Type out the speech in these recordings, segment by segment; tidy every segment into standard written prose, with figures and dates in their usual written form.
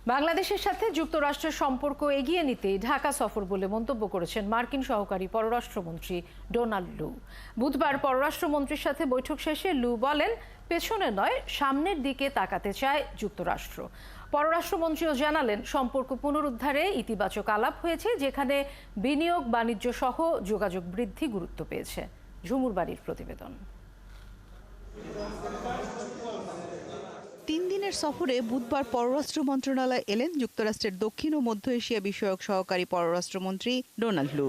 বাংলাদেশের সাথে যুক্তরাষ্ট্রের সম্পর্ক এগিয়ে নিতে ঢাকা সফর বলে মন্তব্য করেছেন মার্কিন সহকারী পররাষ্ট্রমন্ত্রী ডোনাল্ড লু। বুধবার পররাষ্ট্রমন্ত্রীর সাথে বৈঠক শেষে লু বলেন, পেছনে নয় সামনের দিকে তাকাতে চায় যুক্তরাষ্ট্র। পররাষ্ট্রমন্ত্রীও জানালেন, সম্পর্ক পুনরুদ্ধারে ইতিবাচক আলাপ হয়েছে, যেখানে বিনিয়োগ, বাণিজ্য সহ যোগাযোগ বৃদ্ধি গুরুত্ব পেয়েছে। ঝুমুর বাড়ির প্রতিবেদন। 3 দিনের সফরে বুধবার পররাষ্ট্র মন্ত্রণালয়ে এলেন যুক্তরাষ্ট্রের দক্ষিণ ও মধ্য এশিয়া বিষয়ক সহকারী পররাষ্ট্রমন্ত্রী ডোনাল্ড লু।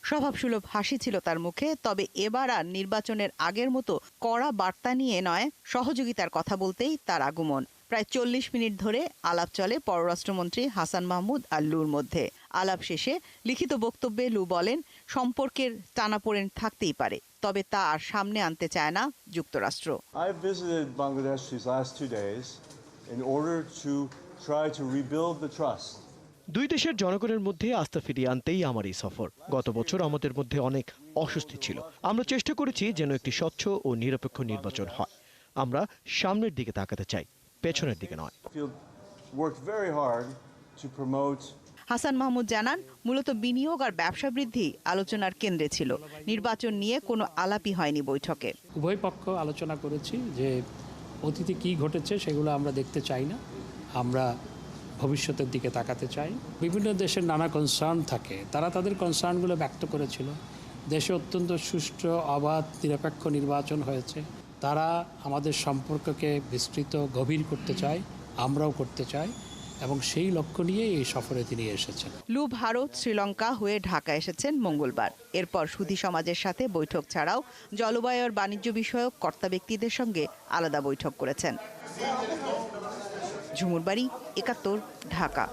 স্বভাবসুলভ হাসি ছিল তার মুখে, তবে এবার আর নির্বাচনের আগের মতো কড়া বার্তা নিয়ে নয়, সহযোগিতার কথা বলতেই তার আগমন। প্রায় 40 মিনিট ধরে আলাপ চলে পররাষ্ট্রমন্ত্রী হাসান মাহমুদ আর লুর মধ্যে। আলাপ শেষে লিখিত বক্তব্যে লু বলেন, সম্পর্কের টানাপোড়েন থাকতেই পারে, তবে তা আর সামনে আনতে চায় না যুক্তরাষ্ট্র। I visited Bangladesh these last 2 days in order to try to rebuild the trust. দুই দেশের জনগণের মধ্যে আস্থা ফিরিয়ে আনতেই আমার এই সফর। গত বছর আমাদের মধ্যে অনেক অস্বস্তি ছিল। আমরা চেষ্টা করেছি যেন একটি স্বচ্ছ ও নিরপেক্ষ নির্বাচন হয়। আমরা সামনের দিকে তাকাতে চাই, পেছনের দিকে নয়। হাসান মাহমুদ জানান, মূলত বিনিয়োগ আর ব্যবসা বৃদ্ধি আলোচনার কেন্দ্রে ছিল। নির্বাচন নিয়ে কোনো আলাপই হয়নি বৈঠকে। উভয় পক্ষ আলোচনা করেছি যে অতীতে কি ঘটেছে সেগুলো আমরা দেখতে চাই না, আমরা ভবিষ্যতের দিকে তাকাতে চাই। বিভিন্ন দেশের নানা কনসার্ন থাকে, তারা তাদের কনসার্নগুলো ব্যক্ত করেছিল। দেশে অত্যন্ত সুষ্ঠু, অবাধ, নিরপেক্ষ নির্বাচন হয়েছে। তারা আমাদের সম্পর্ককে বিস্তৃত, গভীর করতে চায়, আমরাও করতে চাই, এবং সেই লক্ষ্য নিয়ে এই সফরে তিনি এসেছেন। লু ভারত, শ্রীলঙ্কা হয়ে ঢাকা এসেছেন মঙ্গলবার। এরপর সুধী সমাজের সাথে বৈঠক ছাড়াও জলবায়ু আর বাণিজ্য বিষয়ক কর্তা ব্যক্তিদের সঙ্গে আলাদা বৈঠক করেছেন। ঝুমুর বাড়ি, ৭১, ঢাকা।